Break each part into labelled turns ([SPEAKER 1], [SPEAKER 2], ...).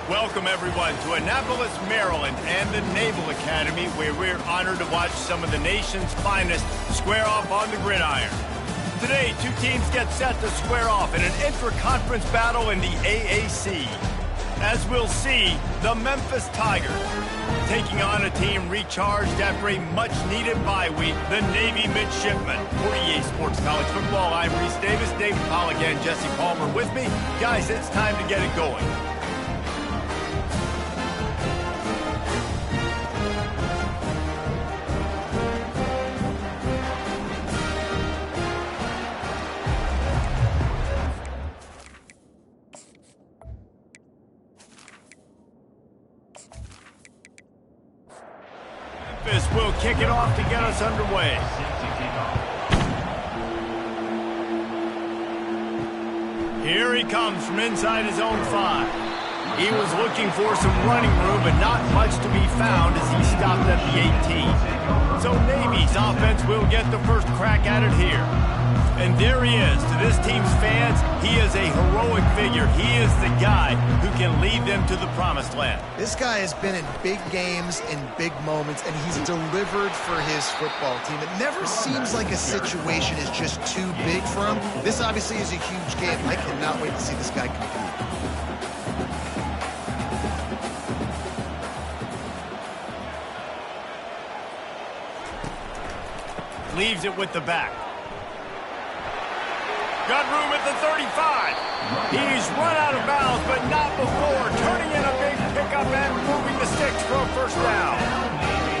[SPEAKER 1] Welcome, everyone, to Annapolis, Maryland, and the Naval Academy, where we're honored to watch some of the nation's finest square off on the gridiron. Today, two teams get set to square off in an intra-conference battle in the AAC. As we'll see, the Memphis Tigers taking on a team recharged after a much-needed bye week, the Navy Midshipmen. For EA Sports College Football, I'm Reese Davis, David Pollock, and Jesse Palmer with me. Guys, it's time to get it going. Memphis will kick it off to get us underway. Here he comes from inside his own 5. He was looking for some running room, but not much to be found as he stopped at the 18. So Navy's offense will get the first crack at it here. And there he is. To this team's fans, he is a heroic figure. He is the guy who can lead them to the promised land.
[SPEAKER 2] This guy has been in big games, in big moments, and he's delivered for his football team. It never seems like a situation is just too big for him. This obviously is a huge game. I cannot wait to see this guy compete.
[SPEAKER 1] Leaves it with the back. Got room at the 35. He's run out of bounds, but not before turning in a big pickup and moving the sticks for a first down.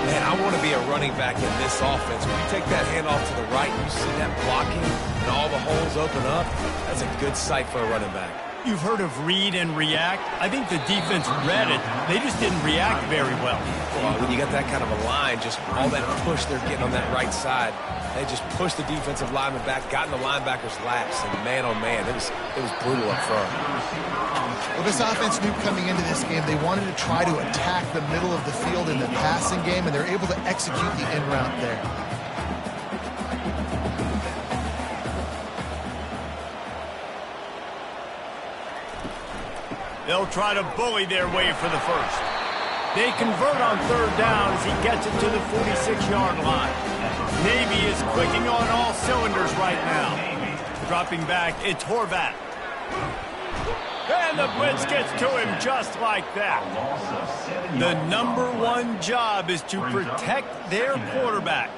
[SPEAKER 3] Man, I want to be a running back in this offense. When you take that handoff to the right, you see that blocking and all the holes open up. That's a good sight for a running back.
[SPEAKER 1] You've heard of read and react. I think the defense read it. They just didn't react very well.
[SPEAKER 3] Well, when you got that kind of a line, just all that push they're getting on that right side, they just pushed the defensive lineman back, got in the linebacker's laps, and man, oh man, it was brutal up front.
[SPEAKER 2] Well, this offense knew coming into this game they wanted to try to attack the middle of the field in the passing game, and they're able to execute the in route there.
[SPEAKER 1] They'll try to bully their way for the first. They convert on third down as he gets it to the 46-yard line. Navy is clicking on all cylinders right now. Dropping back, it's Horvat. And the blitz gets to him just like that. The number one job is to protect their quarterback,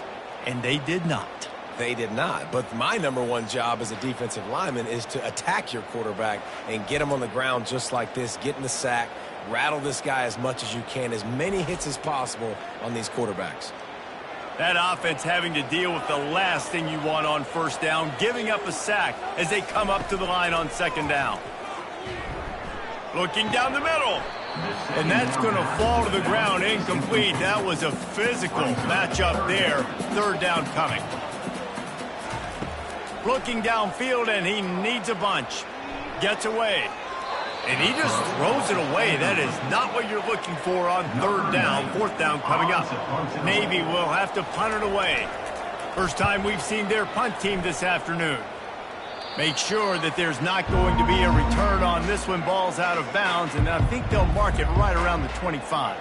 [SPEAKER 1] and they did not.
[SPEAKER 3] They did not, but my number one job as a defensive lineman is to attack your quarterback and get him on the ground just like this, get in the sack, rattle this guy as much as you can, as many hits as possible on these quarterbacks.
[SPEAKER 1] That offense having to deal with the last thing you want on first down, giving up a sack as they come up to the line on second down. Looking down the middle. And that's going to fall to the ground incomplete. That was a physical matchup there. Third down coming. Looking downfield, and he needs a bunch. Gets away. And he just throws it away. That is not what you're looking for on third down. Fourth down coming up. Navy will have to punt it away. First time we've seen their punt team this afternoon. Make sure that there's not going to be a return on this one. Ball's out of bounds, and I think they'll mark it right around the 25.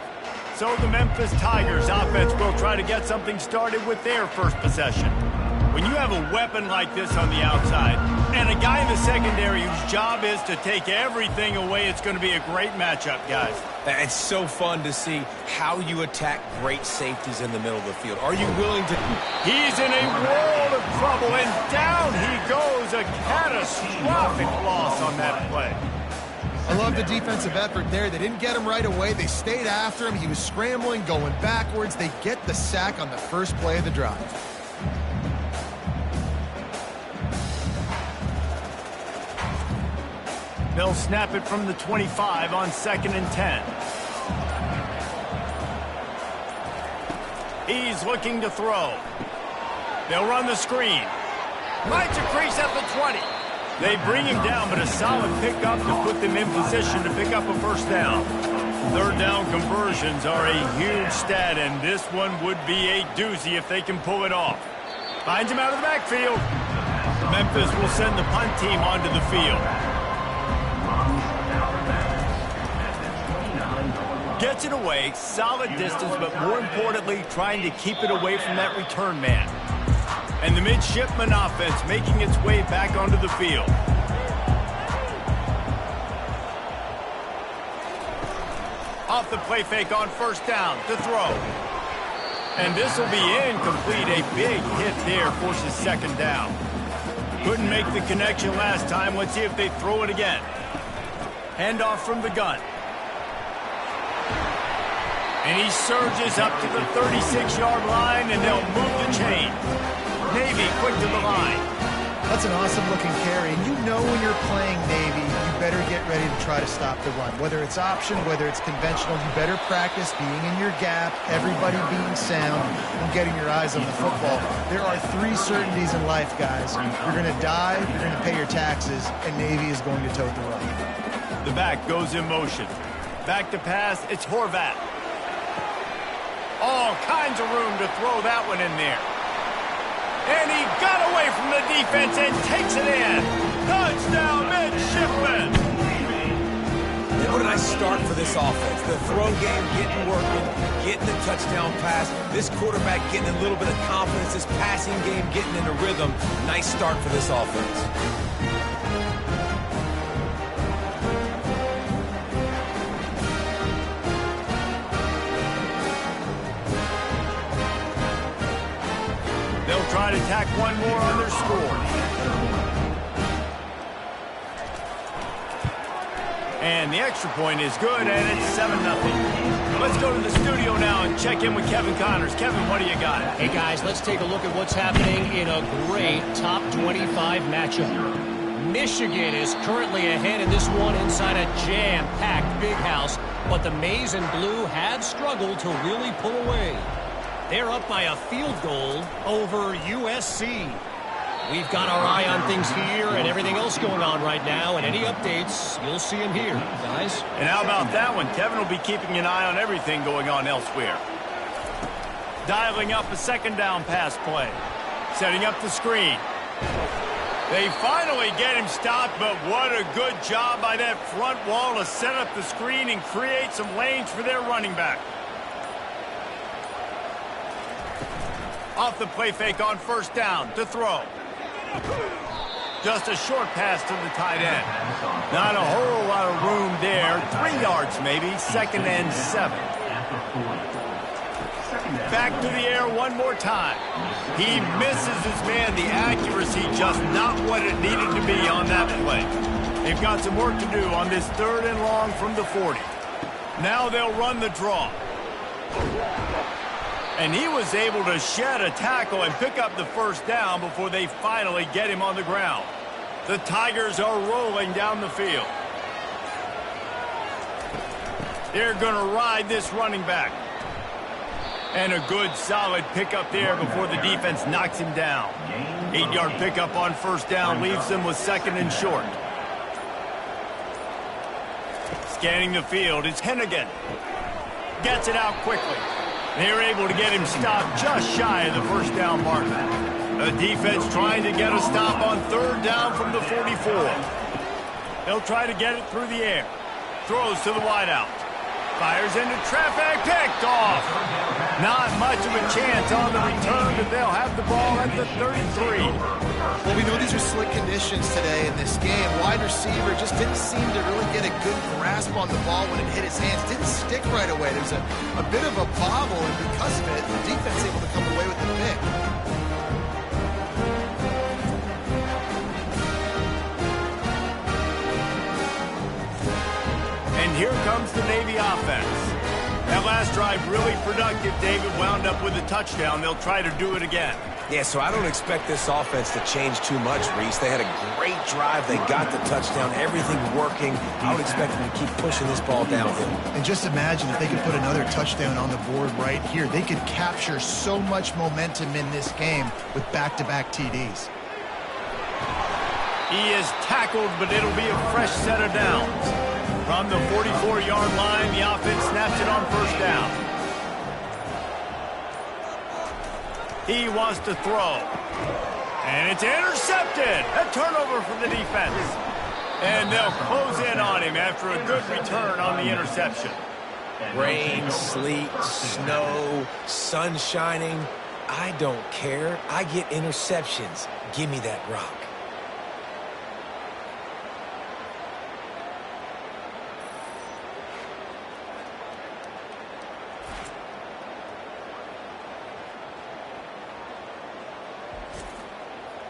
[SPEAKER 1] So the Memphis Tigers offense will try to get something started with their first possession. When you have a weapon like this on the outside and a guy in the secondary whose job is to take everything away, it's going to be a great matchup, guys.
[SPEAKER 3] It's so fun to see how you attack great safeties in the middle of the field. Are you willing to...
[SPEAKER 1] He's in a world of trouble, and down he goes. A catastrophic loss on that play.
[SPEAKER 2] I love the defensive effort there. They didn't get him right away. They stayed after him. He was scrambling, going backwards. They get the sack on the first play of the drive.
[SPEAKER 1] They'll snap it from the 25 on 2nd and 10. He's looking to throw. They'll run the screen. Finds a crease at the 20. They bring him down, but a solid pickup to put them in position to pick up a first down. Third down conversions are a huge stat, and this one would be a doozy if they can pull it off. Finds him out of the backfield. Memphis will send the punt team onto the field. Gets it away, solid distance, but more importantly, trying to keep it away from that return man. And the midshipman offense making its way back onto the field. Off the play fake on first down to throw. And this will be incomplete. A big hit there forces second down. Couldn't make the connection last time. Let's see if they throw it again. Handoff from the gun. And he surges up to the 36-yard line, and they'll move the chain. Navy quick to the line.
[SPEAKER 2] That's an awesome-looking carry. And you know when you're playing Navy, you better get ready to try to stop the run. Whether it's option, whether it's conventional, you better practice being in your gap, everybody being sound, and getting your eyes on the football. There are 3 certainties in life, guys. You're going to die, you're going to pay your taxes, and Navy is going to tote the run.
[SPEAKER 1] The back goes in motion. Back to pass, it's Horvat. All kinds of room to throw that one in there. And he got away from the defense and takes it in. Touchdown, midshipman.
[SPEAKER 3] And what a nice start for this offense. The throw game getting working, getting the touchdown pass. This quarterback getting a little bit of confidence. This passing game getting in a rhythm. Nice start for this offense.
[SPEAKER 1] They'll try to tack one more on their score. And the extra point is good, and it's 7-0. Let's go to the studio now and check in with Kevin Connors. Kevin, what do you got?
[SPEAKER 4] Hey, guys, let's take a look at what's happening in a great top 25 matchup. Michigan is currently ahead in this one inside a jam-packed big house, but the Maize and Blue have struggled to really pull away. They're up by a field goal over USC. We've got our eye on things here and everything else going on right now, and any updates, you'll see them here, guys.
[SPEAKER 1] And how about that one? Kevin will be keeping an eye on everything going on elsewhere. Dialing up a second down pass play. Setting up the screen. They finally get him stopped, but what a good job by that front wall to set up the screen and create some lanes for their running back. Off the play fake on first down to throw. Just a short pass to the tight end. Not a whole lot of room there. 3 yards maybe. 2nd and 7. Back to the air one more time. He misses his man. The accuracy just not what it needed to be on that play. They've got some work to do on this 3rd and long from the 40. Now they'll run the draw. And he was able to shed a tackle and pick up the first down before they finally get him on the ground. The Tigers are rolling down the field. They're going to ride this running back. And a good, solid pickup there before the defense knocks him down. 8-yard pickup on first down leaves them with 2nd and short. Scanning the field, it's Hennigan. Gets it out quickly. They're able to get him stopped just shy of the first down mark. The defense trying to get a stop on 3rd down from the 44. They'll try to get it through the air. Throws to the wideout. Fires into traffic, picked off. Not much of a chance on the return, but they'll have the ball at the 33.
[SPEAKER 2] Well, we know these are slick conditions today in this game. Wide receiver just didn't seem to really get a good grasp on the ball when it hit his hands. Didn't stick right away. There was a bit of a bobble, and because of it, the defense able to come away with the pick.
[SPEAKER 1] And here comes the Navy offense. That last drive really productive. David wound up with a touchdown. They'll try to do it again.
[SPEAKER 3] Yeah, so I don't expect this offense to change too much, Reese. They had a great drive. They got the touchdown. Everything working. I would expect them to keep pushing this ball downhill.
[SPEAKER 2] And just imagine if they could put another touchdown on the board right here. They could capture so much momentum in this game with back-to-back TDs.
[SPEAKER 1] He is tackled, but it'll be a fresh set of downs. From the 44-yard line, the offense snaps it on first down. He wants to throw. And it's intercepted. A turnover for the defense. And they'll close in on him after a good return on the interception.
[SPEAKER 3] Rain, sleet, snow, sun shining. I don't care. I get interceptions. Give me that rock.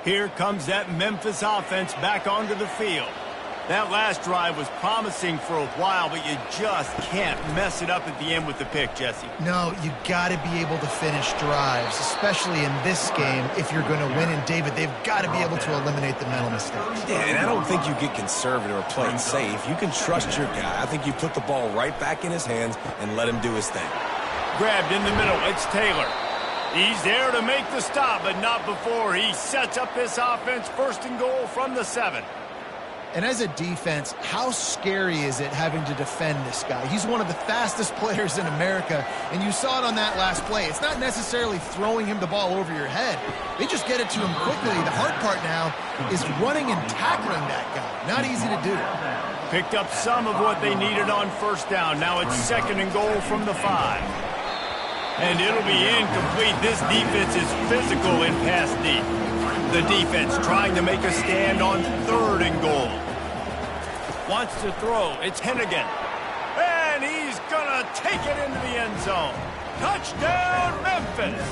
[SPEAKER 1] Here comes that Memphis offense back onto the field. That last drive was promising for a while, but you just can't mess it up at the end with the pick, Jesse.
[SPEAKER 2] No, you got to be able to finish drives, especially in this game if you're going to win. And, David, they've got to be able to eliminate the mental mistakes.
[SPEAKER 3] Yeah, and I don't think you get conservative or play it safe. You can trust your guy. I think you put the ball right back in his hands and let him do his thing.
[SPEAKER 1] Grabbed in the middle. It's Taylor. He's there to make the stop, but not before he sets up this offense. First and goal from the 7.
[SPEAKER 2] And as a defense, how scary is it having to defend this guy? He's one of the fastest players in America, and you saw it on that last play. It's not necessarily throwing him the ball over your head. They just get it to him quickly. The hard part now is running and tackling that guy. Not easy to do.
[SPEAKER 1] Picked up some of what they needed on first down. Now it's second and goal from the 5. And it'll be incomplete. This defense is physical in pass deep. The defense trying to make a stand on third and goal. Wants to throw. It's Hennigan. And he's going to take it into the end zone. Touchdown, Memphis.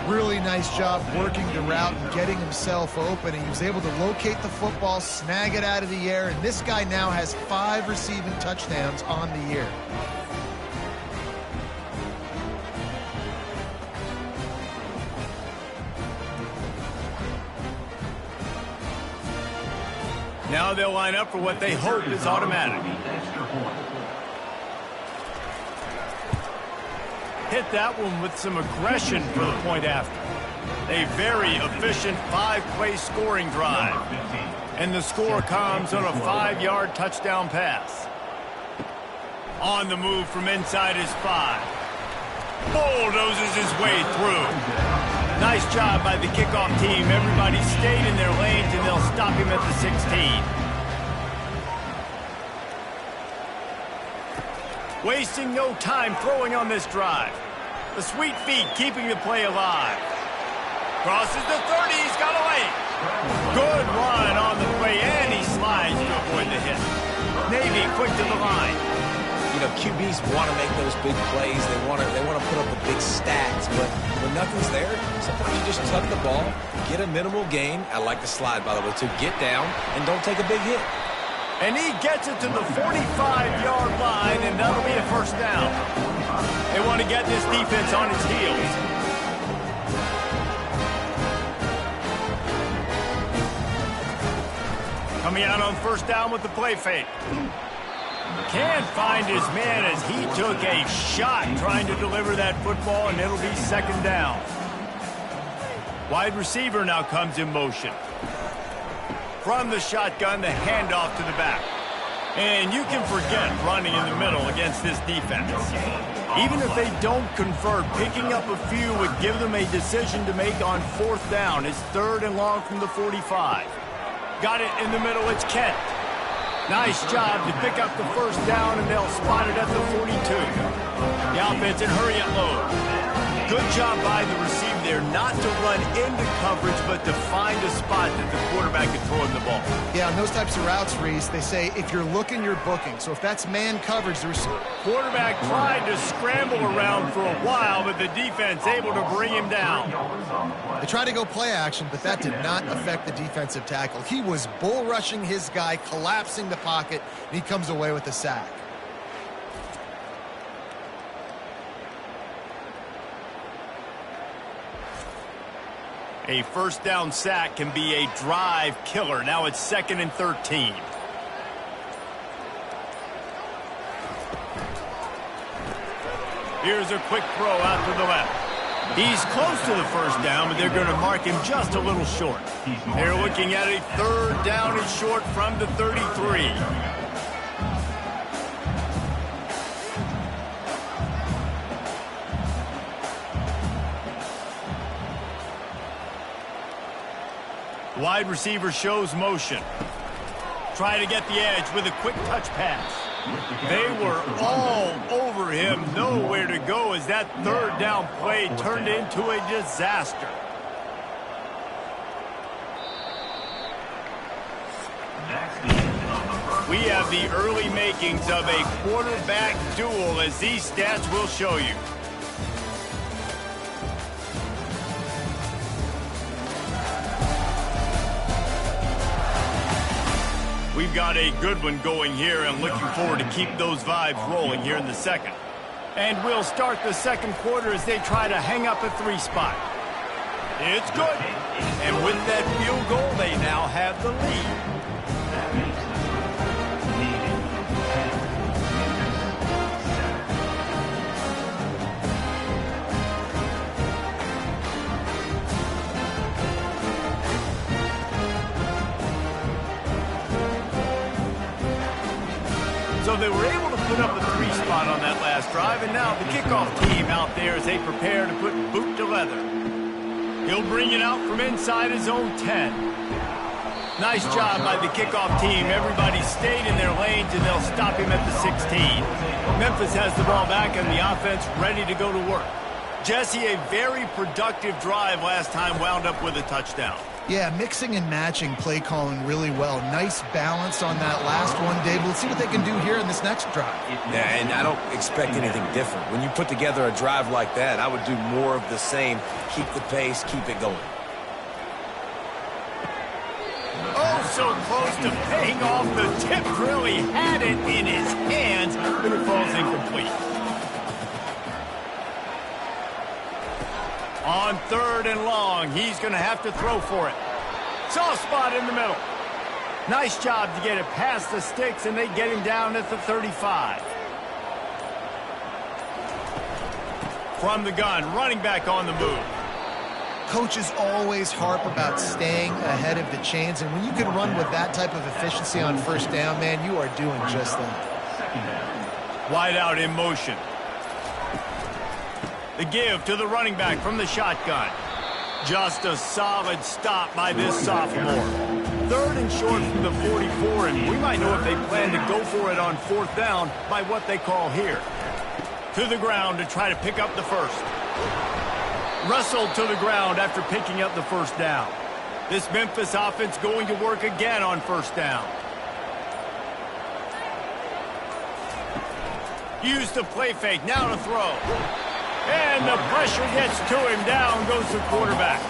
[SPEAKER 2] Really nice job working the route and getting himself open. He was able to locate the football, snag it out of the air, and this guy now has 5 receiving touchdowns on the year.
[SPEAKER 1] Now they'll line up for what they hope is automatic. Hit that one with some aggression for the point after. A very efficient 5-play scoring drive. And the score comes on a 5-yard touchdown pass. On the move from inside his 5. Bulldozes his way through. Nice job by the kickoff team. Everybody stayed in their lanes, and they'll stop him at the 16. Wasting no time throwing on this drive. The sweet feet keeping the play alive. Crosses the 30. He's got away. Good run on the play, and he slides to avoid the hit. Navy quick to the line.
[SPEAKER 3] You know, QBs want to make those big plays. They want to put up the big stats. But when nothing's there, sometimes you just tuck the ball, get a minimal gain. I like the slide, by the way, to get down and don't take a big hit.
[SPEAKER 1] And he gets it to the 45-yard line, and that'll be a first down. They want to get this defense on its heels. Coming out on first down with the play fake. Can't find his man as he took a shot trying to deliver that football, and it'll be second down. Wide receiver now comes in motion. From the shotgun, the handoff to the back. And you can forget running in the middle against this defense. Even if they don't convert, picking up a few would give them a decision to make on fourth down. It's third and long from the 45. Got it in the middle, it's Kent. Nice job to pick up the first down, and they'll spot it at the 42. The offense in hurry it low. Good job by the receiver there not to run into coverage, but to find a spot that the quarterback can throw him the ball.
[SPEAKER 2] Yeah, on those types of routes, Reese, they say if you're looking, you're booking. So if that's man coverage, the receiver...
[SPEAKER 1] Quarterback tried to scramble around for a while, but the defense able to bring him down.
[SPEAKER 2] They tried to go play action, but that did not affect the defensive tackle. He was bull rushing his guy, collapsing the pocket, and he comes away with a sack.
[SPEAKER 1] A first down sack can be a drive killer. Now it's second and 13. Here's a quick throw out to the left. He's close to the first down, but they're going to mark him just a little short. They're looking at a third down and short from the 33. Wide receiver shows motion. Try to get the edge with a quick touch pass. They were all over him, nowhere to go as that third down play turned into a disaster. We have the early makings of a quarterback duel, as these stats will show you. We've got a good one going here and looking forward to keep those vibes rolling here in the second. And we'll start the second quarter as they try to hang up a 3 spot. It's good. And with that field goal, they now have the lead. So they were able to put up a 3 spot on that last drive, and now the kickoff team out there as they prepare to put boot to leather. He'll bring it out from inside his own 10. Nice job by the kickoff team. Everybody stayed in their lanes, and they'll stop him at the 16. Memphis has the ball back, and the offense ready to go to work. Jesse, a very productive drive last time, wound up with a touchdown.
[SPEAKER 2] Yeah, mixing and matching play calling really well. Nice balance on that last one, Dave. Let's see what they can do here in this next drive.
[SPEAKER 3] Yeah, and I don't expect anything different. When you put together a drive like that, I would do more of the same. Keep the pace, keep it going.
[SPEAKER 1] Oh, so close to paying off. The tip really had it in his hands, but it falls incomplete. On 3rd and long, he's going to have to throw for it. Soft spot in the middle. Nice job to get it past the sticks, and they get him down at the 35. From the gun, running back on the move.
[SPEAKER 2] Coaches always harp about staying ahead of the chains, and when you can run with that type of efficiency on 1st down, man, you are doing just that.
[SPEAKER 1] Wide out in motion. The give to the running back from the shotgun. Just a solid stop by this sophomore. 3rd and short from the 44, and we might know if they plan to go for it on 4th down by what they call here. To the ground to try to pick up the first. Wrestled to the ground after picking up the 1st down. This Memphis offense going to work again on 1st down. Use the play fake, now to throw. And the pressure gets to him. Down goes the quarterback.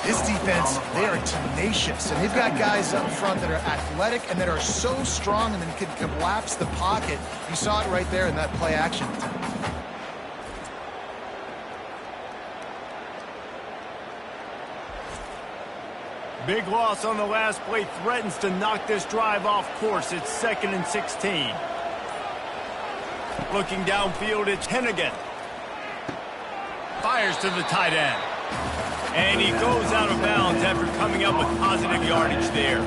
[SPEAKER 2] This defense, they are tenacious, and they've got guys up front that are athletic and that are so strong and then can collapse the pocket. You saw it right there in that play action attempt.
[SPEAKER 1] Big loss on the last play threatens to knock this drive off course. It's 2nd and 16. Looking downfield, it's Hennigan. Fires to the tight end. And he goes out of bounds after coming up with positive yardage there.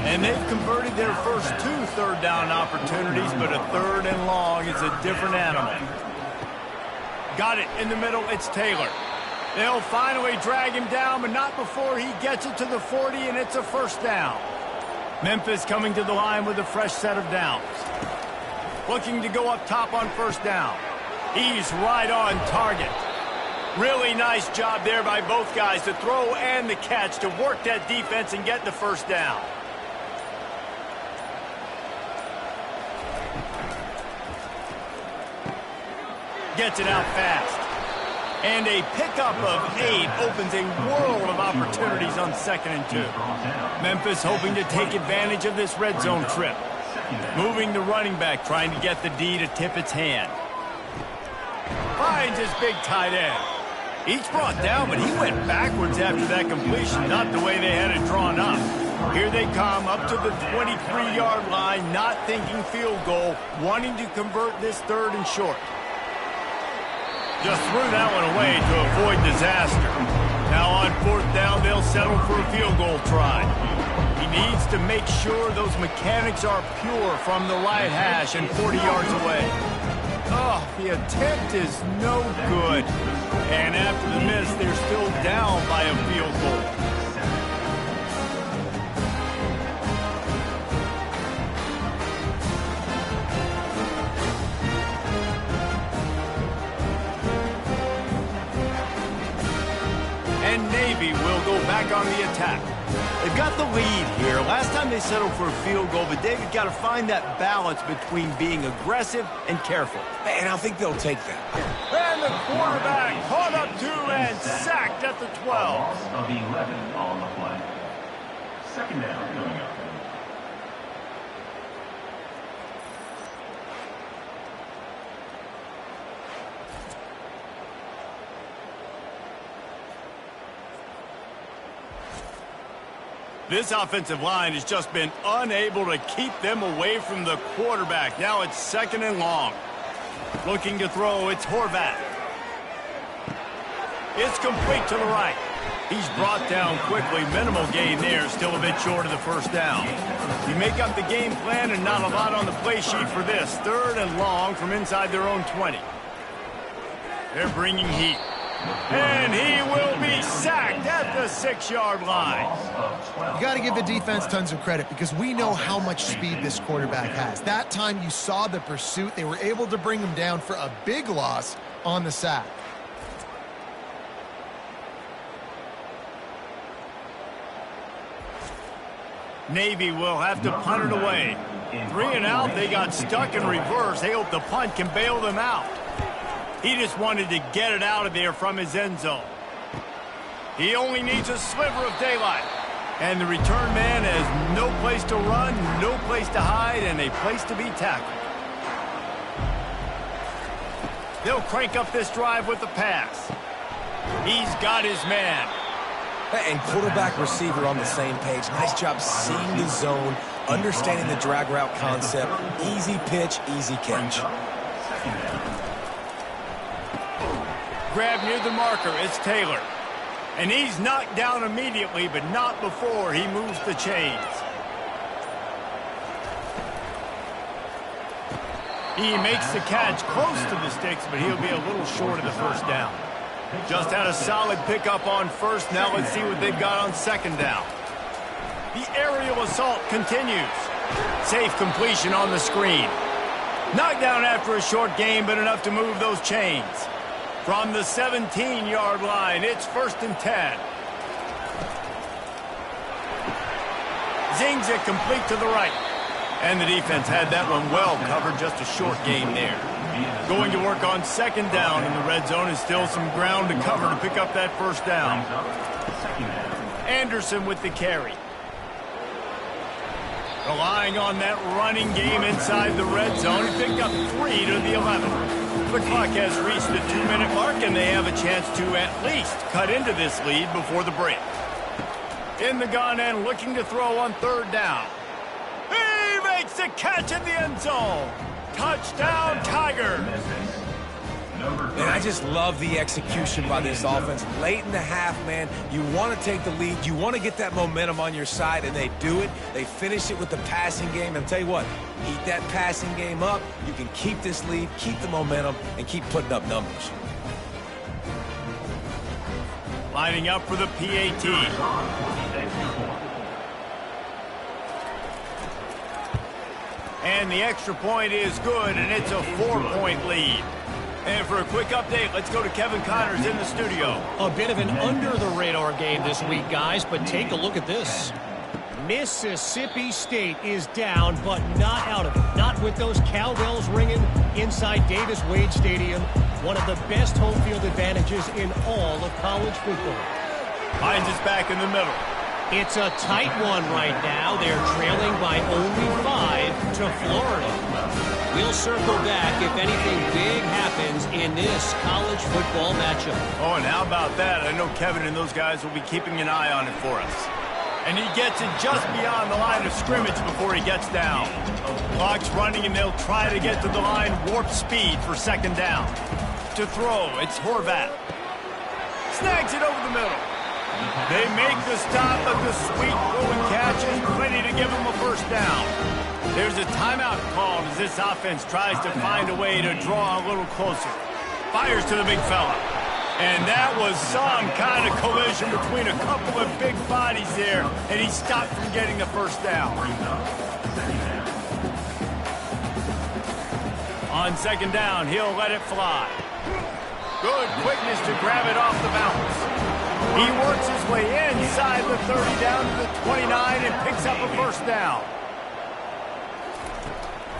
[SPEAKER 1] And they've converted their first 2 3rd down opportunities, but a 3rd and long is a different animal. Got it in the middle, it's Taylor. They'll finally drag him down, but not before he gets it to the 40, and it's a 1st down. Memphis coming to the line with a fresh set of downs. Looking to go up top on 1st down. He's right on target. Really nice job there by both guys to throw and the catch to work that defense and get the 1st down. Gets it out fast. And a pickup of 8 opens a world of opportunities on 2nd and 2. Memphis hoping to take advantage of this red zone trip. Moving the running back, trying to get the D to tip its hand. Finds his big tight end. Each brought down, but he went backwards after that completion, not the way they had it drawn up. Here they come up to the 23-yard line, not thinking field goal, wanting to convert this 3rd and short. Just threw that one away to avoid disaster. Now on 4th down, they'll settle for a field goal try. He needs to make sure those mechanics are pure from the right hash and 40 yards away. Oh, the attempt is no good. And after the miss, they're still down by a field goal. Navy will go back on the attack. They've got the lead here. Last time they settled for a field goal, but David got to find that balance between being aggressive and careful.
[SPEAKER 3] And I think they'll take that.
[SPEAKER 1] And the quarterback caught up to and sacked at the 12.
[SPEAKER 5] Loss of 11 on the play. Second down coming up.
[SPEAKER 1] This offensive line has just been unable to keep them away from the quarterback. Now it's second and long. Looking to throw, it's Horvath. It's complete to the right. He's brought down quickly. Minimal gain there, still a bit short of the first down. You make up the game plan and not a lot on the play sheet for this. Third and long from inside their own 20. They're bringing heat. And he will be sacked at the 6-yard line.
[SPEAKER 2] You got to give the defense tons of credit because we know how much speed this quarterback has. That time you saw the pursuit. They were able to bring him down for a big loss on the sack.
[SPEAKER 1] Navy will have to punt it away. 3 and out, they got stuck in reverse. They hope the punt can bail them out. He just wanted to get it out of there from his end zone. He only needs a sliver of daylight. And the return man has no place to run, no place to hide, and a place to be tackled. They'll crank up this drive with the pass. He's got his man.
[SPEAKER 3] And quarterback receiver on the same page. Nice job seeing the zone, understanding the drag route concept. Easy pitch, easy catch.
[SPEAKER 1] Grab near the marker, it's Taylor. And he's knocked down immediately, but not before he moves the chains. He makes the catch close to the sticks, but he'll be a little short of the first down. Just had a solid pickup on first. Now let's see what they've got on second down. The aerial assault continues. Safe completion on the screen. Knocked down after a short gain, but enough to move those chains. From the 17-yard line, it's first and 10. Zings it complete to the right. And the defense had that one well covered, just a short gain there. Going to work on second down in the red zone is still some ground to cover to pick up that first down. Anderson with the carry. Relying on that running game inside the red zone. He picked up 3 to the 11. The clock has reached the 2-minute mark, and they have a chance to at least cut into this lead before the break. In the gun and looking to throw on third down. He makes the catch in the end zone. Touchdown, Tigers.
[SPEAKER 3] And I just love the execution by this offense. Late in the half, man, you want to take the lead. You want to get that momentum on your side, and they do it. They finish it with the passing game. And I'll tell you what, eat that passing game up. You can keep this lead, keep the momentum, and keep putting up numbers.
[SPEAKER 1] Lining up for the PAT. And the extra point is good, and it's a 4-point lead. And for a quick update, let's go to Kevin Connors in the studio.
[SPEAKER 4] A bit of an under-the-radar game this week, guys, but take a look at this. Mississippi State is down, but not out of it. Not with those cowbells ringing inside Davis-Wade Stadium. One of the best home field advantages in all of college football.
[SPEAKER 1] Hines is back in the middle.
[SPEAKER 4] It's a tight one right now. They're trailing by only 5 to Florida. We'll circle back if anything big happens in this college football matchup.
[SPEAKER 1] Oh, and how about that? I know Kevin and those guys will be keeping an eye on it for us. And he gets it just beyond the line of scrimmage before he gets down. Clock's running, and they'll try to get to the line warp speed for second down. To throw, it's Horvath. Snags it over the middle. They make the stop, but the sweet throwing catch is plenty to give them a first down. There's a timeout called as this offense tries to find a way to draw a little closer. Fires to the big fella. And that was some kind of collision between a couple of big bodies there, and he stopped from getting the first down. On second down, he'll let it fly. Good quickness to grab it off the bounce. He works his way inside the 30 down to the 29 and picks up a first down.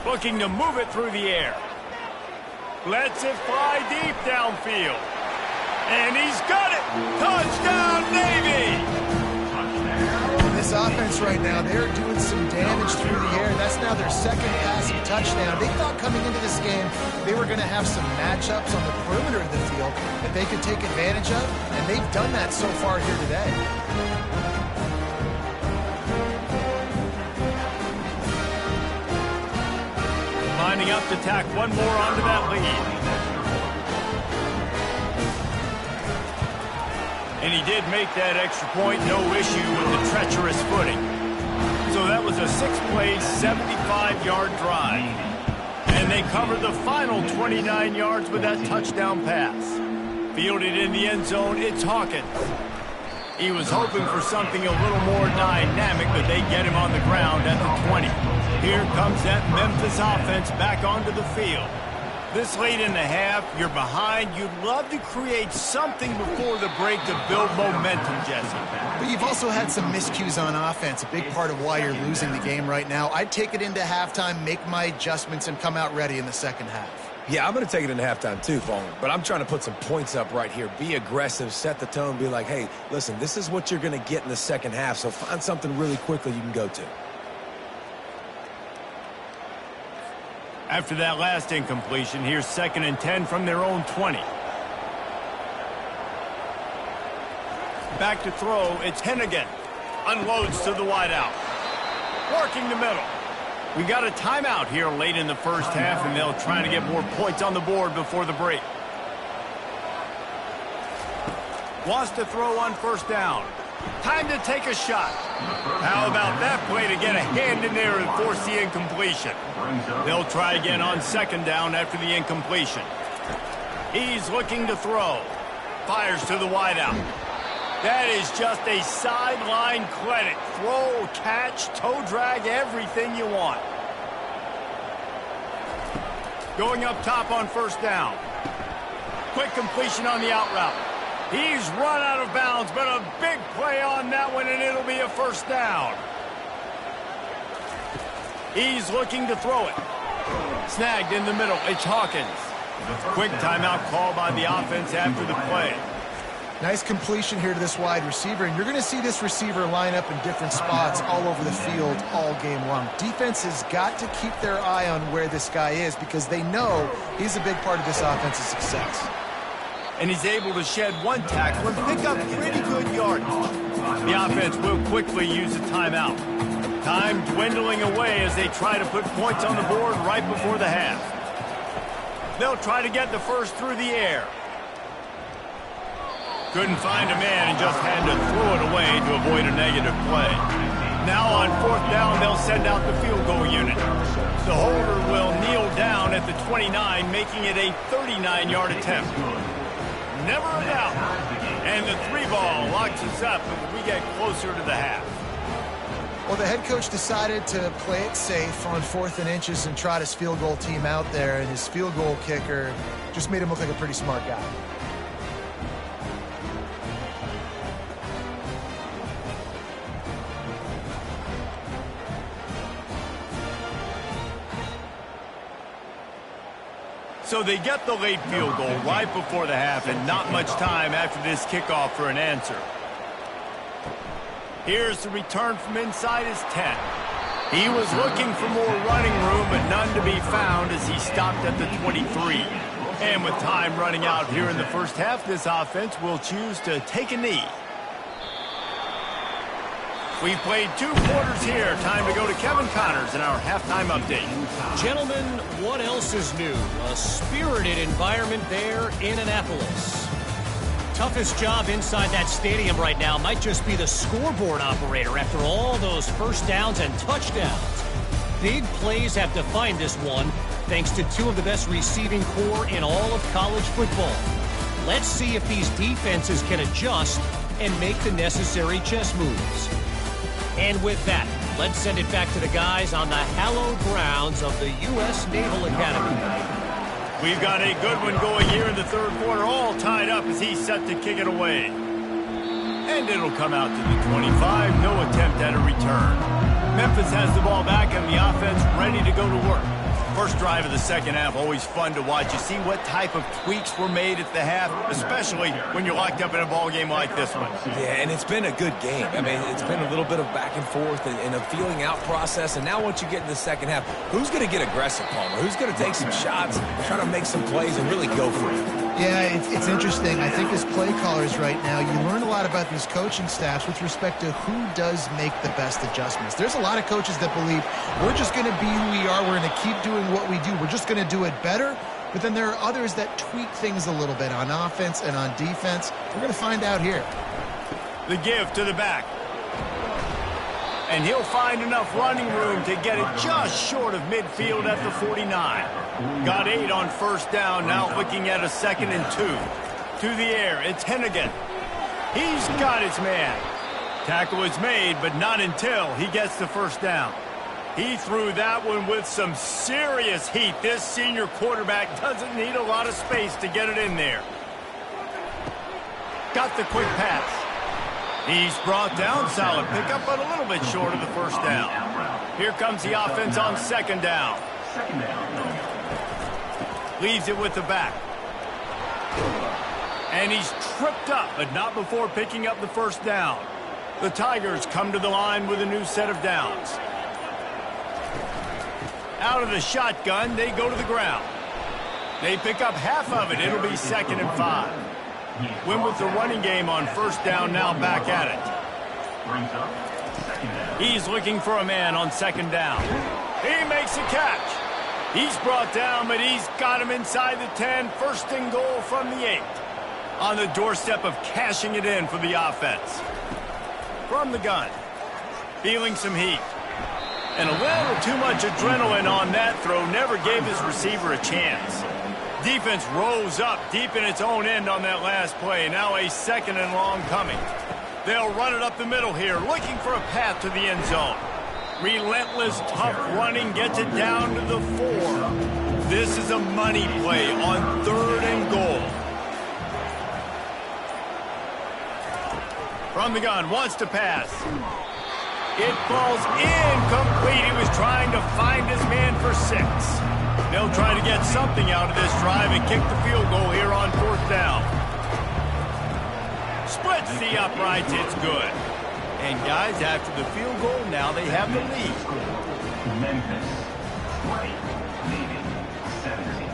[SPEAKER 1] Looking to move it through the air. Lets it fly deep downfield. And he's got it! Touchdown, Navy!
[SPEAKER 2] This offense right now, they're doing some damage through the air. That's now their second passing touchdown. They thought coming into this game they were going to have some matchups on the perimeter of the field that they could take advantage of, and they've done that so far here today.
[SPEAKER 1] Lining up to tack one more onto that lead. And he did make that extra point, no issue with the treacherous footing. So that was a 6-play, 75-yard drive. And they covered the final 29 yards with that touchdown pass. Fielded in the end zone, it's Hawkins. He was hoping for something a little more dynamic, but they get him on the ground at the 20. Here comes that Memphis offense back onto the field. This late in the half, you're behind. You'd love to create something before the break to build momentum, Jesse.
[SPEAKER 2] But you've also had some miscues on offense, a big part of why you're losing the game right now. I'd take it into halftime, make my adjustments, and come out ready in the second half.
[SPEAKER 3] Yeah, I'm going to take it into halftime too, Bowman. But I'm trying to put some points up right here. Be aggressive, set the tone, be like, hey, listen, this is what you're going to get in the second half, so find something really quickly you can go to.
[SPEAKER 1] After that last incompletion, here's 2nd and 10 from their own 20. Back to throw, it's Hennigan. Unloads to the wideout. Working the middle. We got a timeout here late in the first half, and they'll try to get more points on the board before the break. Wants to throw on first down. Time to take a shot. How about that play to get a hand in there and force the incompletion? They'll try again on 2nd down after the incompletion. He's looking to throw. Fires to the wideout. That is just a sideline clinic. Throw, catch, toe drag, everything you want. Going up top on first down. Quick completion on the out route. He's run out of bounds, but a big play on that one, and it'll be a first down. He's looking to throw it. Snagged in the middle. It's Hawkins. Quick timeout call by the offense after the play.
[SPEAKER 2] Nice completion here to this wide receiver, and you're going to see this receiver line up in different spots all over the field all game long. Defense has got to keep their eye on where this guy is because they know he's a big part of this offense's success.
[SPEAKER 1] And he's able to shed one tackle and pick up pretty good yardage. The offense will quickly use a timeout. Time dwindling away as they try to put points on the board right before the half. They'll try to get the first through the air. Couldn't find a man and just had to throw it away to avoid a negative play. Now on 4th down, they'll send out the field goal unit. The holder will kneel down at the 29, making it a 39-yard attempt. Never a doubt. And the 3-ball locks us up as we get closer to the half.
[SPEAKER 2] Well, the head coach decided to play it safe on 4th and inches and trot his field goal team out there, and his field goal kicker just made him look like a pretty smart guy.
[SPEAKER 1] So they get the late field goal right before the half, and not much time after this kickoff for an answer. Here's the return from inside his 10. He was looking for more running room, but none to be found as he stopped at the 23. And with time running out here in the first half, this offense will choose to take a knee. We've played 2 quarters here. Time to go to Kevin Connors in our halftime update.
[SPEAKER 4] Gentlemen, what else is new? A spirited environment there in Annapolis. Toughest job inside that stadium right now might just be the scoreboard operator after all those first downs and touchdowns. Big plays have defined this one, thanks to 2 of the best receiving corps in all of college football. Let's see if these defenses can adjust and make the necessary chess moves. And with that, let's send it back to the guys on the hallowed grounds of the U.S. Naval Academy.
[SPEAKER 1] We've got a good one going here in the 3rd quarter, all tied up as he's set to kick it away. And it'll come out to the 25. No attempt at a return. Memphis has the ball back and the offense ready to go to work. First drive of the second half, always fun to watch. You see what type of tweaks were made at the half, especially when you're locked up in a ball game like this one.
[SPEAKER 3] Yeah, and it's been a good game. I mean, it's been a little bit of back and forth and a feeling out process. And now once you get in the second half, who's going to get aggressive, Palmer? Who's going to take some shots, try to make some plays, and really go for it?
[SPEAKER 2] Yeah, it's interesting. I think as play callers right now, you learn a lot about these coaching staffs with respect to who does make the best adjustments. There's a lot of coaches that believe we're just going to be who we are. We're going to keep doing what we do. We're just going to do it better. But then there are others that tweak things a little bit on offense and on defense. We're going to find out here.
[SPEAKER 1] The give to the back. And he'll find enough running room to get it just short of midfield at the 49. Got 8 on first down, now looking at a 2nd and 2. To the air, it's Hennigan. He's got his man. Tackle is made, but not until he gets the first down. He threw that one with some serious heat. This senior quarterback doesn't need a lot of space to get it in there. Got the quick pass. He's brought down, solid pickup, but a little bit short of the first down. Here comes the offense on 2nd down. Leaves it with the back. And he's tripped up, but not before picking up the first down. The Tigers come to the line with a new set of downs. Out of the shotgun, they go to the ground. They pick up half of it. It'll be 2nd and 5. Win with the running game on first down, now back at it. He's looking for a man on 2nd down. He makes a catch. He's brought down, but he's got him inside the 10. 1st and goal from the 8. On the doorstep of cashing it in for the offense. From the gun. Feeling some heat. And a little too much adrenaline on that throw. Never gave his receiver a chance. Defense rose up deep in its own end on that last play. Now a 2nd and long coming. They'll run it up the middle here, looking for a path to the end zone. Relentless, tough running gets it down to the 4. This is a money play on 3rd and goal. From the gun, wants to pass. It falls incomplete. He was trying to find his man for 6. They'll try to get something out of this drive and kick the field goal here on 4th down. Splits the uprights. It's good. And guys, after the field goal, now they have the lead.
[SPEAKER 5] Memphis 20, leading 17.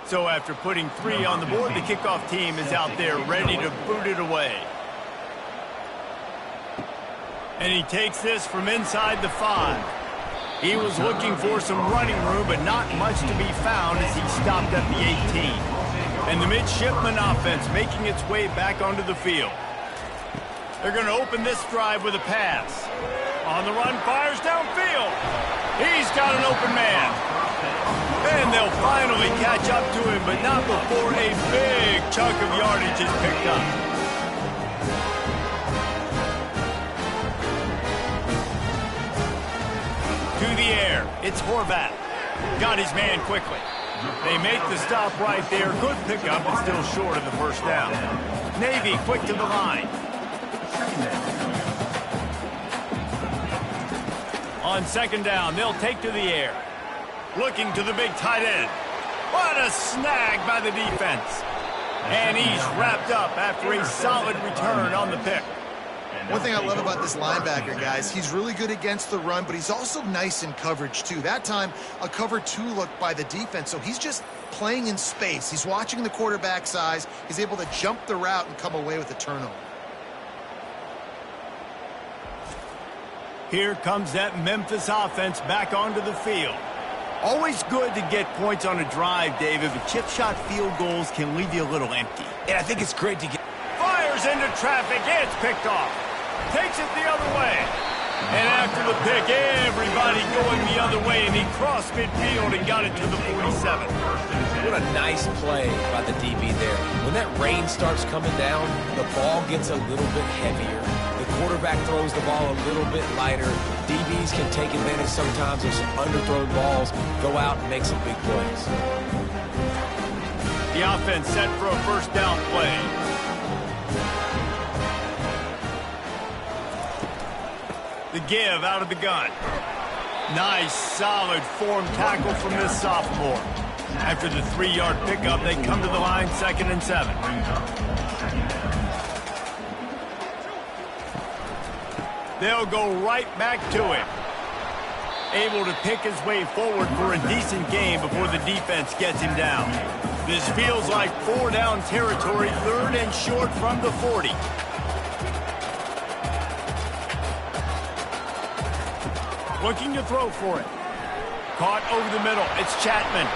[SPEAKER 1] So after putting 3 on the board, the kickoff team is out there ready to boot it away. And he takes this from inside the 5. He was looking for some running room, but not much to be found as he stopped at the 18. And the midshipman offense making its way back onto the field. They're going to open this drive with a pass. On the run, fires downfield. He's got an open man. And they'll finally catch up to him, but not before a big chunk of yardage is picked up. To the air, it's Horvat. Got his man quickly. They make the stop right there. Good pickup, but still short of the first down. Navy quick to the line. On 2nd down, they'll take to the air. Looking to the big tight end. What a snag by the defense. And he's wrapped up after a solid return on the pick.
[SPEAKER 2] One thing I love about this linebacker, guys, he's really good against the run, but he's also nice in coverage, too. That time, a cover 2 look by the defense, so he's just playing in space. He's watching the quarterback's eyes. He's able to jump the route and come away with a turnover.
[SPEAKER 1] Here comes that Memphis offense back onto the field. Always good to get points on a drive, David, but chip shot field goals can leave you a little empty.
[SPEAKER 3] And I think it's great to get...
[SPEAKER 1] Fires into traffic. It's picked off. Takes it the other way. And after the pick, everybody going the other way, and he crossed midfield and got it to the 47.
[SPEAKER 3] What a nice play by the DB there. When that rain starts coming down, the ball gets a little bit heavier. The quarterback throws the ball a little bit lighter. DBs can take advantage sometimes of some underthrown balls, go out and make some big plays.
[SPEAKER 1] The offense set for a first down play. The give out of the gun. Nice, solid form tackle from this sophomore. After the 3-yard pickup, they come to the line 2nd and 7. They'll go right back to him. Able to pick his way forward for a decent gain before the defense gets him down. This feels like 4-down territory, 3rd and short from the 40. Looking to throw for it. Caught over the middle. It's Chapman.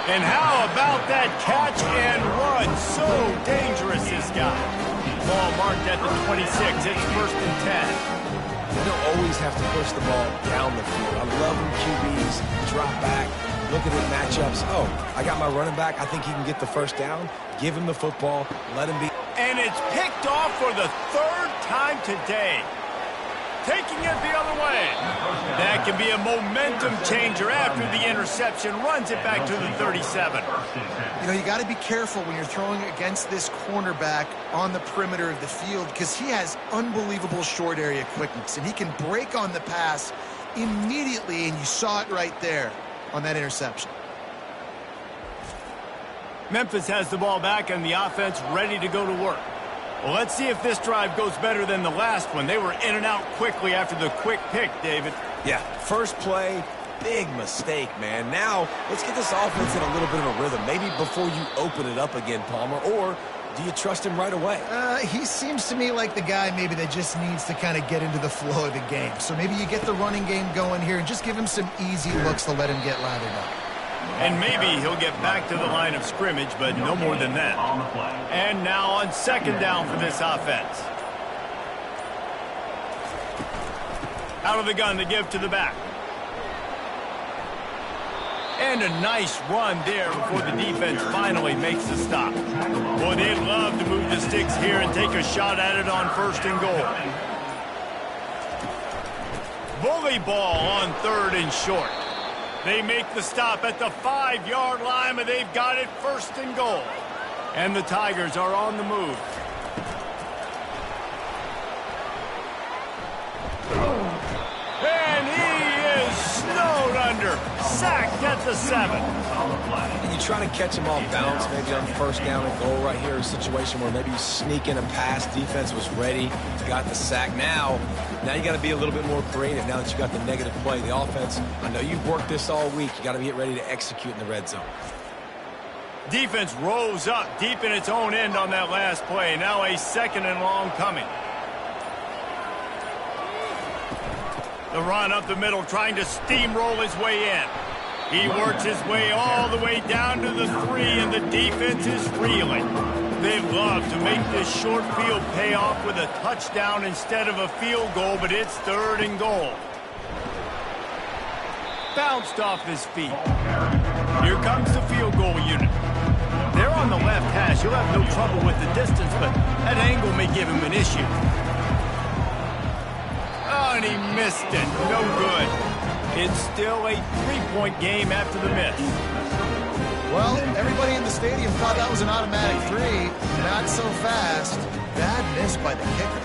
[SPEAKER 1] And how about that catch and run? So dangerous, this guy. Ball marked at the 26. It's 1st and 10.
[SPEAKER 3] You don't always have to push the ball down the field. I love when QBs drop back, looking at matchups. Oh, I got my running back. I think he can get the first down. Give him the football. Let him be.
[SPEAKER 1] And it's picked off for the 3rd time today. Taking it the other way. That can be a momentum changer after the interception. Runs it back to the 37.
[SPEAKER 2] You know, you got to be careful when you're throwing against this cornerback on the perimeter of the field because he has unbelievable short area quickness, and he can break on the pass immediately, and you saw it right there on that interception.
[SPEAKER 1] Memphis has the ball back and the offense ready to go to work. Well, let's see if this drive goes better than the last one. They were in and out quickly after the quick pick, David.
[SPEAKER 3] Yeah, first play, big mistake, man. Now, let's get this offense in a little bit of a rhythm. Maybe before you open it up again, Palmer, or do you trust him right away?
[SPEAKER 2] He seems to me like the guy maybe that just needs to kind of get into the flow of the game. So maybe you get the running game going here and just give him some easy looks to let him get lathered up.
[SPEAKER 1] And maybe he'll get back to the line of scrimmage, but no more than that. And now on 2nd down for this offense. Out of the gun to give to the back. And a nice run there before the defense finally makes the stop. Boy, they'd love to move the sticks here and take a shot at it on 1st and goal. Bully ball on 3rd and short. They make the stop at the 5-yard line, but they've got it 1st and goal. And the Tigers are on the move. And he is snowed under. Sacked at the 7.
[SPEAKER 3] And you try to catch him off balance, maybe on 1st down and goal right here, a situation where maybe you sneak in a pass. Defense was ready, got the sack. Now you got to be a little bit more creative now that you got the negative play. The offense, I know you've worked this all week. You got to get ready to execute in the red zone.
[SPEAKER 1] Defense rose up deep in its own end on that last play. Now a 2nd and long coming. The run up the middle, trying to steamroll his way in. He works his way all the way down to the 3, and the defense is reeling. They'd love to make this short field pay off with a touchdown instead of a field goal, but it's 3rd and goal. Bounced off his feet. Here comes the field goal unit. They're on the left hash. He'll have no trouble with the distance, but that angle may give him an issue. Oh, and he missed it. No good. It's still a 3-point game after the miss.
[SPEAKER 2] Well, everybody in the stadium thought that was an automatic 3. Not so fast. Bad miss by the kicker.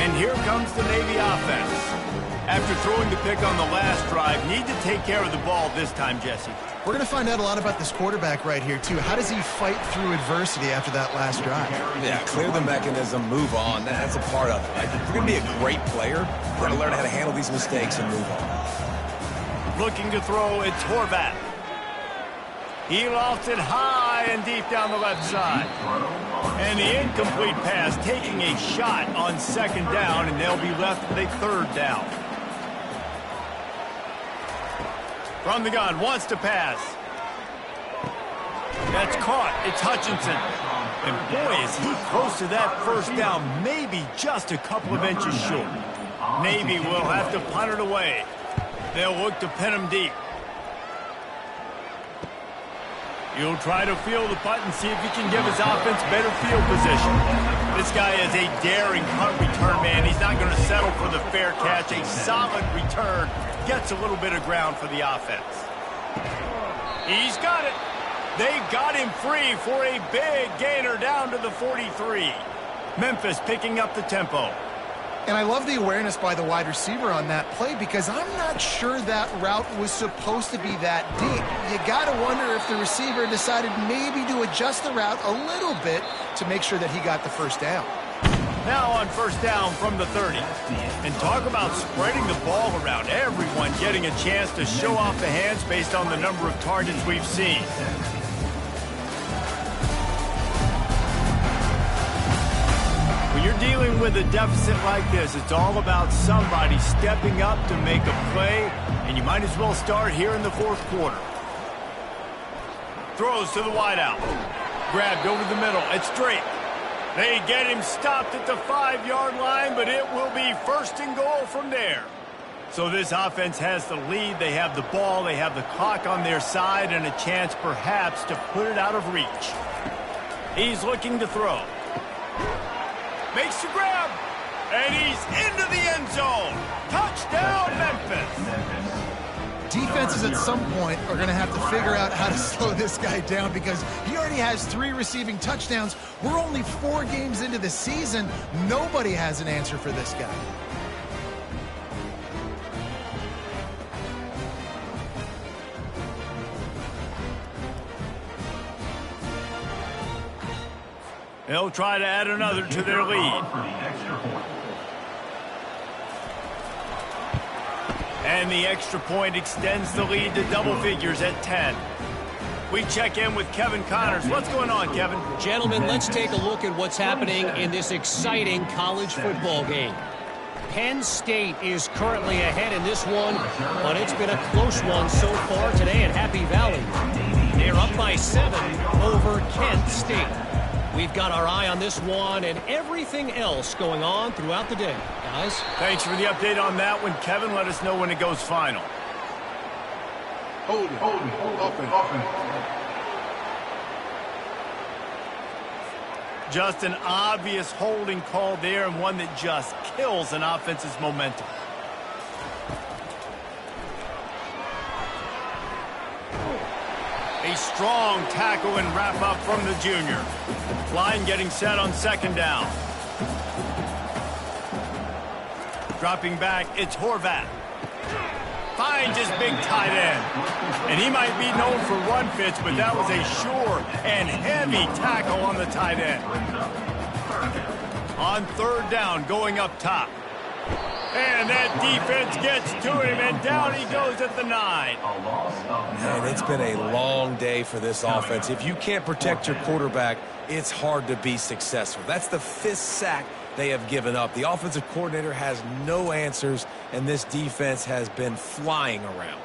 [SPEAKER 1] And here comes the Navy offense. After throwing the pick on the last drive, need to take care of the ball this time, Jesse.
[SPEAKER 2] We're going to find out a lot about this quarterback right here, too. How does he fight through adversity after that last drive?
[SPEAKER 3] Yeah, clear the mechanism, move on. That's a part of it. Right? If we're going to be a great player, we're going to learn how to handle these mistakes and move on.
[SPEAKER 1] Looking to throw, it's Horvath. He lofts it high and deep down the left side. And the incomplete pass, taking a shot on 2nd down, and they'll be left with a 3rd down. From the gun, wants to pass. That's caught. It's Hutchinson. And boy, is he close to that first down, maybe just a couple of inches short. Navy will have to punt it away. They'll look to pin him deep. He'll try to field the punt and see if he can give his offense better field position. This guy is a daring punt return man. He's not going to settle for the fair catch. A solid return gets a little bit of ground for the offense. He's got it. They got him free for a big gainer down to the 43. Memphis picking up the tempo.
[SPEAKER 2] And I love the awareness by the wide receiver on that play because I'm not sure that route was supposed to be that deep. You got to wonder if the receiver decided maybe to adjust the route a little bit to make sure that he got the first down.
[SPEAKER 1] Now on first down from the 30. And talk about spreading the ball around. Everyone getting a chance to show off the hands based on the number of targets we've seen. When you're dealing with a deficit like this, it's all about somebody stepping up to make a play, and you might as well start here in the fourth quarter. Throws to the wideout. Grabbed over the middle. It's Drake. They get him stopped at the 5-yard line, but it will be first and goal from there. So this offense has the lead. They have the ball. They have the clock on their side and a chance perhaps to put it out of reach. He's looking to throw. Makes the grab, and he's into the end zone. Touchdown, Memphis.
[SPEAKER 2] Defenses at some point are going to have to figure out how to slow this guy down because he already has 3 receiving touchdowns. We're only 4 games into the season. Nobody has an answer for this guy.
[SPEAKER 1] They'll try to add another to their lead. And the extra point extends the lead to double figures at 10. We check in with Kevin Connors. What's going on, Kevin?
[SPEAKER 4] Gentlemen, let's take a look at what's happening in this exciting college football game. Penn State is currently ahead in this one, but it's been a close one so far today at Happy Valley. They're up by 7 over Kent State. We've got our eye on this one and everything else going on throughout the day. Guys?
[SPEAKER 1] Thanks for the update on that one, Kevin. Let us know when it goes final.
[SPEAKER 6] Hold it.
[SPEAKER 1] Just an obvious holding call there and one that just kills an offense's momentum. A strong tackle and wrap up from the junior. Line getting set on second down. Dropping back, it's Horvat. Finds his big tight end. And he might be known for run fits, but that was a sure and heavy tackle on the tight end. On third down, going up top. And that defense gets to him, and down he goes at the 9.
[SPEAKER 3] Man, it's been a long day for this offense. If you can't protect your quarterback, it's hard to be successful. That's the 5th sack they have given up. The offensive coordinator has no answers, and this defense has been flying around.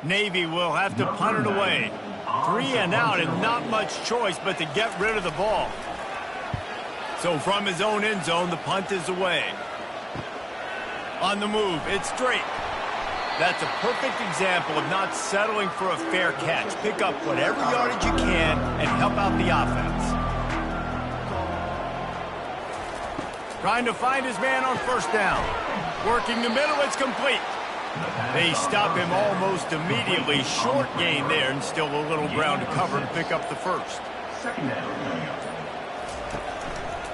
[SPEAKER 1] Navy will have to punt it away. 3 and out, and not much choice but to get rid of the ball. So from his own end zone, the punt is away. On the move, it's Drake. That's a perfect example of not settling for a fair catch. Pick up whatever yardage you can and help out the offense. Trying to find his man on first down. Working the middle, it's complete. They stop him almost immediately. Short gain there and still a little ground to cover to pick up the first.
[SPEAKER 5] Second down.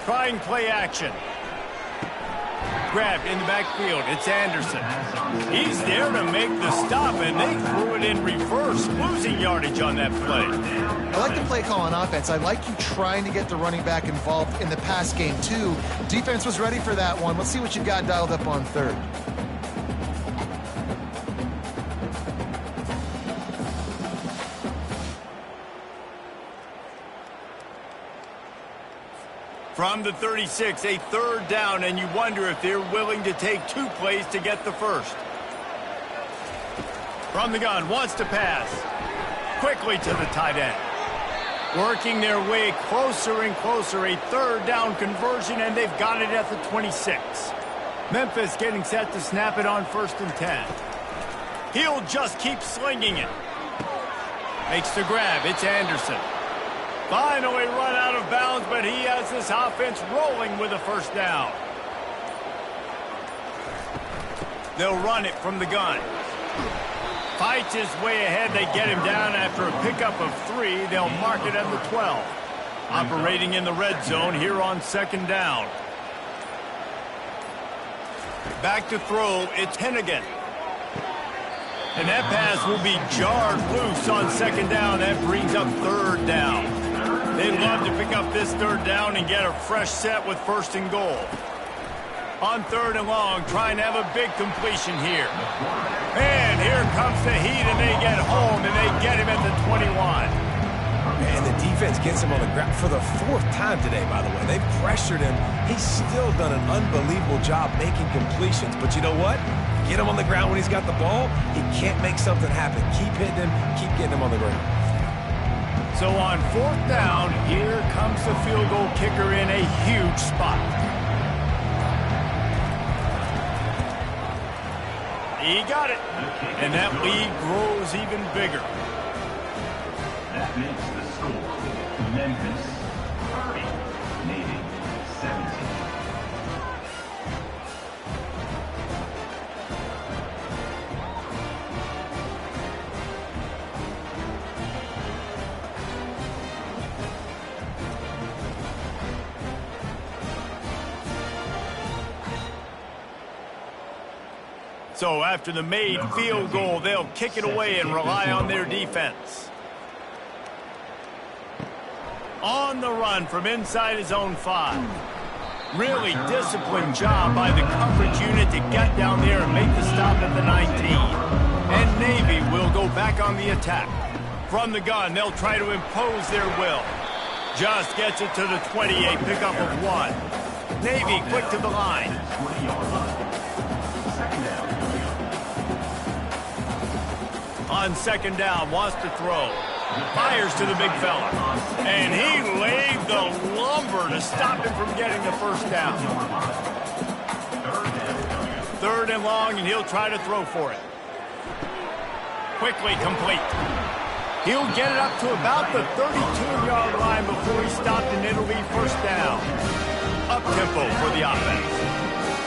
[SPEAKER 1] Trying play action. Grabbed in the backfield. It's Anderson. He's there to make the stop, and they threw it in reverse, losing yardage on that play.
[SPEAKER 2] I like the play call on offense. I like you trying to get the running back involved in the pass game, too. Defense was ready for that one. Let's see what you've got dialed up on third.
[SPEAKER 1] From the 36, a third down, and you wonder if they're willing to take 2 plays to get the first. From the gun, wants to pass. quickly to the tight end. Working their way closer and closer, a third down conversion, and they've got it at the 26. Memphis getting set to snap it on 1st and 10. He'll just keep slinging it. Makes the grab. It's Anderson. Finally run out of bounds, but he has this offense rolling with a first down. They'll run it from the gun. Fights his way ahead. They get him down after a pickup of 3. They'll mark it at the 12. Operating in the red zone here on 2nd down. Back to throw. It's Hennigan. And that pass will be jarred loose on 2nd down. That brings up 3rd down. They'd love to pick up this 3rd down and get a fresh set with 1st and goal. On 3rd and long, trying to have a big completion here. And here comes the heat, and they get home, and they get him at the 21.
[SPEAKER 3] And the defense gets him on the ground for the 4th time today, by the way. They've pressured him. He's still done an unbelievable job making completions. But you know what? Get him on the ground when he's got the ball. He can't make something happen. Keep hitting him. Keep getting him on the ground.
[SPEAKER 1] So on 4th down, here comes the field goal kicker in a huge spot. He got it. And that lead grows even bigger.
[SPEAKER 5] That makes the score Memphis 30, Navy 17.
[SPEAKER 1] So after the made field goal, they'll kick it away and rely on their defense. On the run from inside his own 5. Really disciplined job by the coverage unit to get down there and make the stop at the 19. And Navy will go back on the attack. From the gun, they'll try to impose their will. Just gets it to the 28, pickup of 1. Navy quick to the line. On 2nd down, wants to throw. Fires to the big fella. And he laid the lumber to stop him from getting the 1st down. 3rd and long, and he'll try to throw for it. Quickly complete. He'll get it up to about the 32-yard line before he stopped, and it'll be 1st down. Up-tempo for the offense.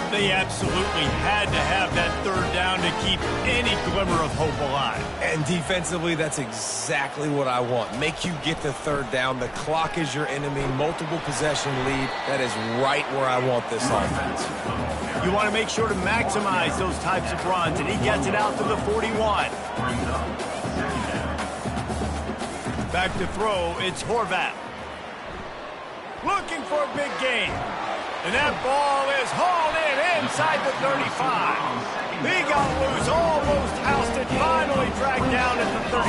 [SPEAKER 1] They absolutely had to have that 3rd down to keep any glimmer of hope alive.
[SPEAKER 3] And defensively, that's exactly what I want. Make you get the 3rd down. The clock is your enemy. Multiple possession lead. That is right where I want this offense.
[SPEAKER 1] You want to make sure to maximize those types of runs, and he gets it out to the 41. Back to throw, it's Horvath. Looking for a big gain. And that ball is hauled in inside the 35. He got loose, almost housed it, finally dragged down at the 32.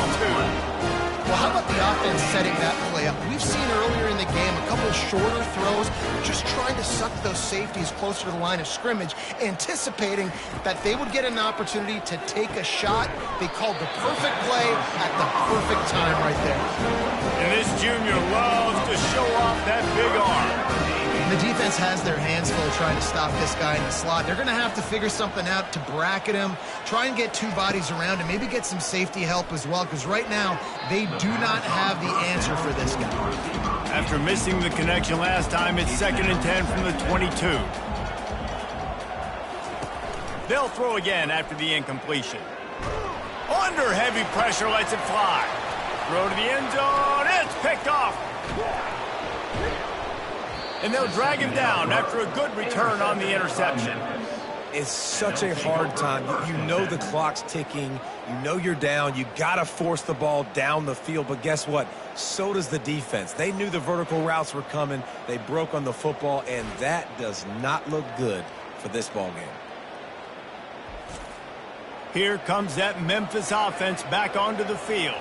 [SPEAKER 2] Well, how about the offense setting that play up? We've seen earlier in the game a couple shorter throws, just trying to suck those safeties closer to the line of scrimmage, anticipating that they would get an opportunity to take a shot. They called the perfect play at the perfect time right there.
[SPEAKER 1] And this junior loves to show off that big arm.
[SPEAKER 2] The defense has their hands full trying to stop this guy in the slot. They're going to have to figure something out to bracket him, try and get 2 bodies around him, maybe get some safety help as well, because right now they do not have the answer for this guy.
[SPEAKER 1] After missing the connection last time, it's 2nd and 10 from the 22. They'll throw again after the incompletion. Under heavy pressure, lets it fly. Throw to the end zone. It's picked off. And they'll drag him down after a good return on the interception.
[SPEAKER 3] It's such a hard time. You know the clock's ticking. You know you're down. You got to force the ball down the field. But guess what? So does the defense. They knew the vertical routes were coming. They broke on the football, and that does not look good for this ball game.
[SPEAKER 1] Here comes that Memphis offense back onto the field.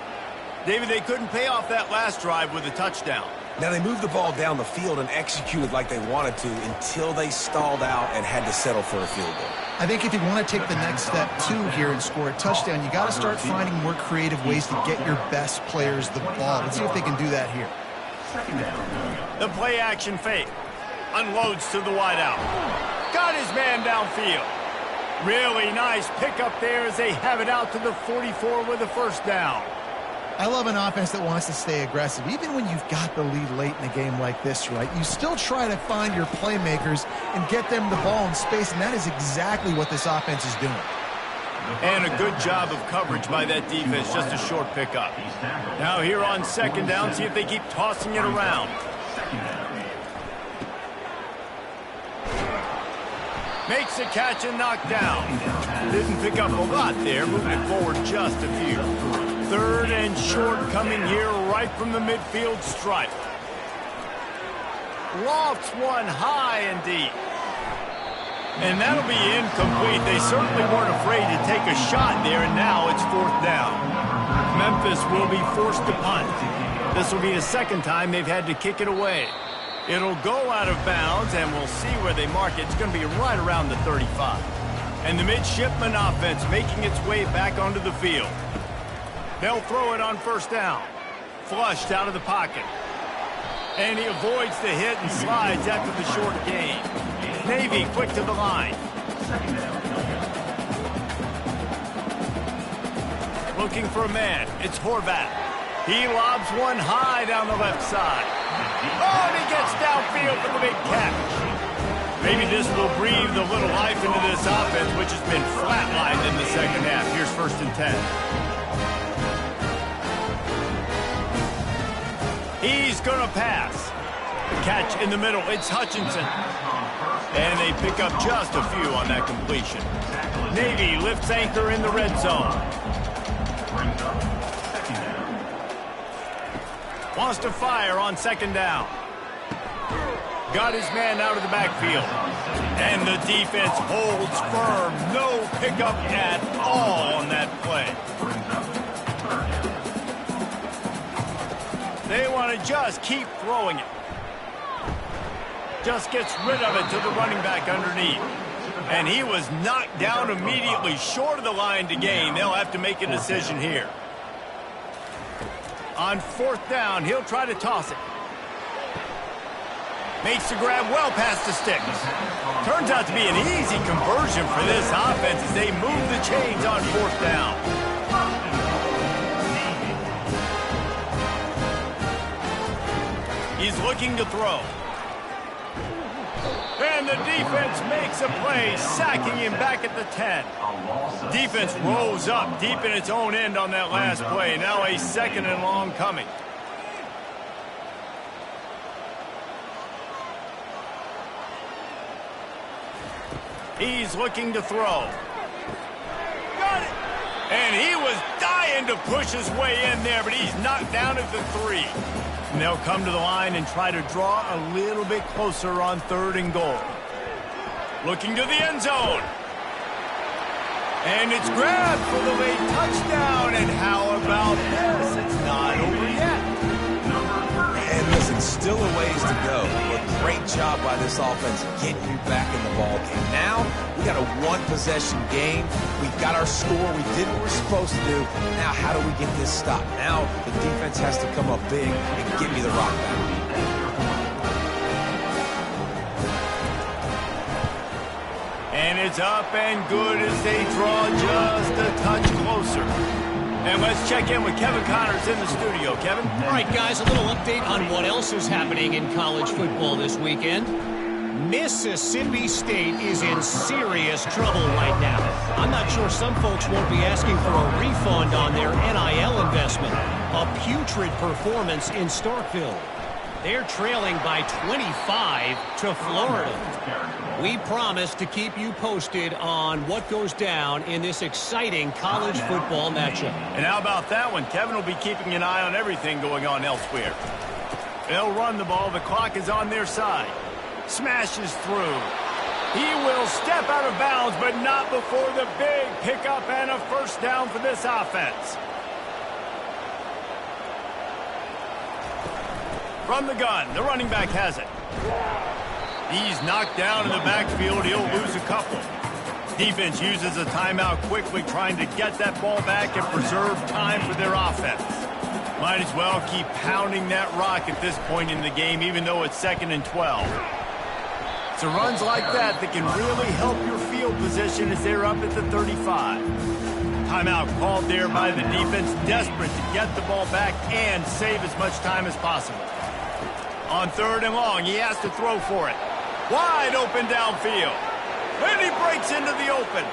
[SPEAKER 1] David, they couldn't pay off that last drive with a touchdown.
[SPEAKER 3] Now, they moved the ball down the field and executed like they wanted to until they stalled out and had to settle for a field goal.
[SPEAKER 2] I think if you want to take the next step, too, here and score a touchdown, you got to start finding more creative ways to get your best players the ball. Let's see if they can do that here.
[SPEAKER 1] The play action fake. Unloads to the wideout. Got his man downfield. Really nice pickup there as they have it out to the 44 with a first down.
[SPEAKER 2] I love an offense that wants to stay aggressive. Even when you've got the lead late in a game like this, right, you still try to find your playmakers and get them the ball in space, and that is exactly what this offense is doing.
[SPEAKER 1] And a good job of coverage by that defense, just a short pickup. Now here on second down, see if they keep tossing it around. Makes a catch and knocked down. Didn't pick up a lot there, moving it forward just a few. Third and short coming here right from the midfield stripe. Lofts one high and deep. And that'll be incomplete. They certainly weren't afraid to take a shot there, and now it's fourth down. Memphis will be forced to punt. This will be the second time they've had to kick it away. It'll go out of bounds, and we'll see where they mark it. It's going to be right around the 35. And the midshipman offense making its way back onto the field. They'll throw it on first down. Flushed out of the pocket. And he avoids the hit and slides after the short gain. Navy quick to the line. Looking for a man. It's Horvath. He lobs one high down the left side. Oh, and he gets downfield for the big catch. Maybe this will breathe a little life into this offense, which has been flatlined in the second half. Here's first and 10. He's going to pass. Catch in the middle. It's Hutchinson. And they pick up just a few on that completion. Navy lifts anchor in the red zone. Wants to fire on second down. Got his man out of the backfield. And the defense holds firm. No pickup at all on that play. They want to just keep throwing it. Just gets rid of it to the running back underneath. And he was knocked down immediately short of the line to gain. They'll have to make a decision here. On fourth down, he'll try to toss it. Makes the grab well past the sticks. Turns out to be an easy conversion for this offense as they move the chains on fourth down. He's looking to throw. And the defense makes a play, sacking him back at the 10. Defense rose up deep in its own end on that last play. Now a second and long coming. He's looking to throw. Got it! And he was dying to push his way in there, but he's knocked down at the 3. And they'll come to the line and try to draw a little bit closer on third and goal. Looking to the end zone. And it's grabbed for the late touchdown. And how about this? It's not over yet.
[SPEAKER 3] And listen, still a ways to go. But great job by this offense getting you back in the ball game. Now, we got a one-possession game. We got our score. We did what we're supposed to do. Now, how do we get this stopped? Now, the defense has to come up big and give me the rock back.
[SPEAKER 1] And it's up and good as they draw just a touch closer. And let's check in with Kevin Connors in the studio. Kevin?
[SPEAKER 4] All right, guys, a little update on what else is happening in college football this weekend. Mississippi State is in serious trouble right now. I'm not sure some folks won't be asking for a refund on their NIL investment. A putrid performance in Starkville. They're trailing by 25 to Florida. We promise to keep you posted on what goes down in this exciting college football matchup.
[SPEAKER 1] And how about that one? Kevin will be keeping an eye on everything going on elsewhere. They'll run the ball. The clock is on their side. Smashes through. He will step out of bounds, but not before the big pickup and a first down for this offense. From the gun, the running back has it. He's knocked down in the backfield. He'll lose a couple. Defense uses a timeout quickly, trying to get that ball back and preserve time for their offense. Might as well keep pounding that rock at this point in the game, even though it's 2nd and 12. It's runs like that that can really help your field position as they're up at the 35. Timeout called there by the defense, desperate to get the ball back and save as much time as possible. On 3rd and long, he has to throw for it. Wide open downfield. And he breaks into the open.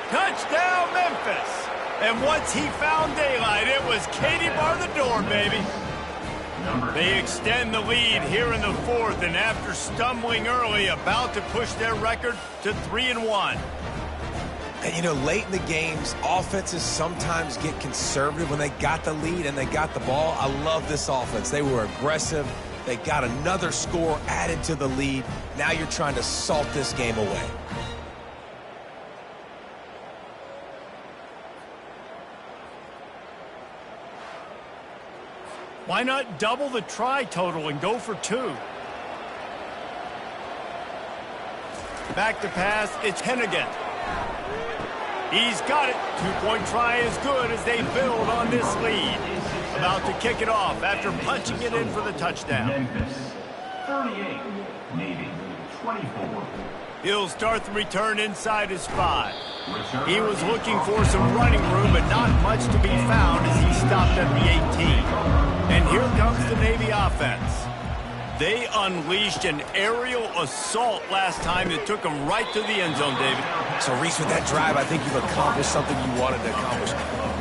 [SPEAKER 1] Touchdown, Memphis. And once he found daylight, it was Katie bar the door, baby. They extend the lead here in the 4th, and after stumbling early, about to push their record to 3-1.
[SPEAKER 3] And, you know, late in the games, offenses sometimes get conservative when they got the lead and they got the ball. I love this offense. They were aggressive. They got another score added to the lead. Now you're trying to salt this game away.
[SPEAKER 1] Why not double the try total and go for 2? Back to pass, it's Hennigan. He's got it. 2-point try is good as they build on this lead. About to kick it off after punching it in for the touchdown.
[SPEAKER 5] Memphis, 38, Navy, 24.
[SPEAKER 1] He'll start the return inside his 5. He was looking for some running room, but not much to be found as he stopped at the 18. And here comes the Navy offense. They unleashed an aerial assault last time that took them right to the end zone, David.
[SPEAKER 3] So, Reese, with that drive, I think you've accomplished something you wanted to accomplish.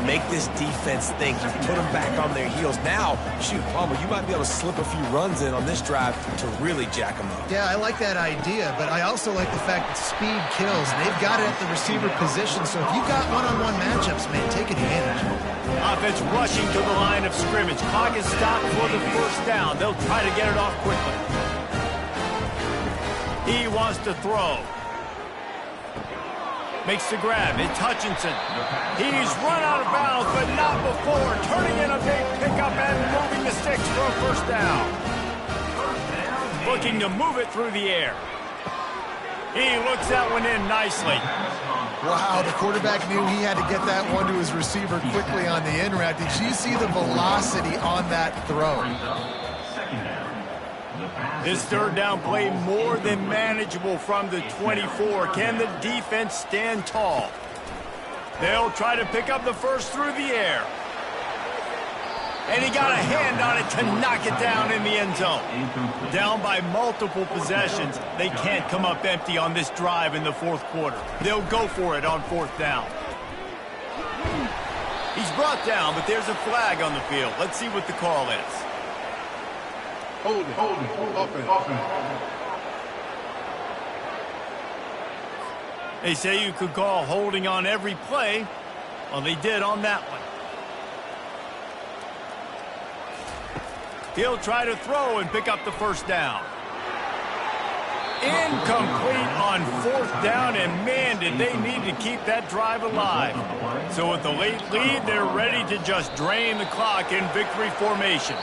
[SPEAKER 3] Make this defense think. You put them back on their heels. Now, shoot, Palmer, you might be able to slip a few runs in on this drive to really jack them up.
[SPEAKER 2] Yeah, I like that idea, but I also like the fact that speed kills. And they've got it at the receiver position, so if you've got one-on-one matchups, man, take advantage.
[SPEAKER 1] Offense rushing to the line of scrimmage. Clock is stopped for the 1st down. They'll try to get it off quickly. He wants to throw. Makes the grab. It's Hutchinson. He's run out of bounds, but not before. Turning in a big pickup and moving the sticks for a 1st down. Looking to move it through the air. He looks that one in nicely.
[SPEAKER 2] Wow, the quarterback knew he had to get that one to his receiver quickly on the in route. Did you see the velocity on that throw?
[SPEAKER 1] This 3rd down play more than manageable from the 24. Can the defense stand tall? They'll try to pick up the 1st through the air. And he got a hand on it to knock it down in the end zone. Down by multiple possessions. They can't come up empty on this drive in the 4th quarter. They'll go for it on 4th down. He's brought down, but there's a flag on the field. Let's see what the call is.
[SPEAKER 6] Hold it.
[SPEAKER 1] They say you could call holding on every play. Well, they did on that one. He'll try to throw and pick up the 1st down. Incomplete on 4th down, and man, did they need to keep that drive alive. So with the late lead, they're ready to just drain the clock in victory formation.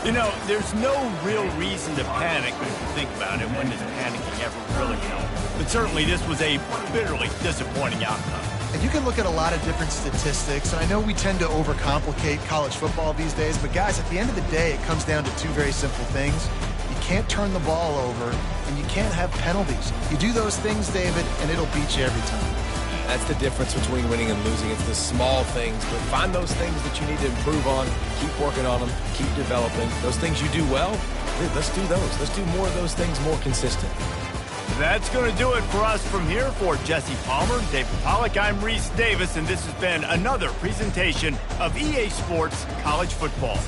[SPEAKER 1] You know, there's no real reason to panic when you think about it. When does panicking ever really help? But certainly this was a bitterly disappointing outcome.
[SPEAKER 2] And you can look at a lot of different statistics, and I know we tend to overcomplicate college football these days, but guys, at the end of the day, it comes down to 2 very simple things. You can't turn the ball over, and you can't have penalties. You do those things, David, and it'll beat you every time.
[SPEAKER 3] That's the difference between winning and losing. It's the small things, but find those things that you need to improve on. Keep working on them. Keep developing. Those things you do well, let's do those. Let's do more of those things more consistent.
[SPEAKER 1] That's going to do it for us from here. For Jesse Palmer, David Pollack, I'm Reese Davis, and this has been another presentation of EA Sports College Football.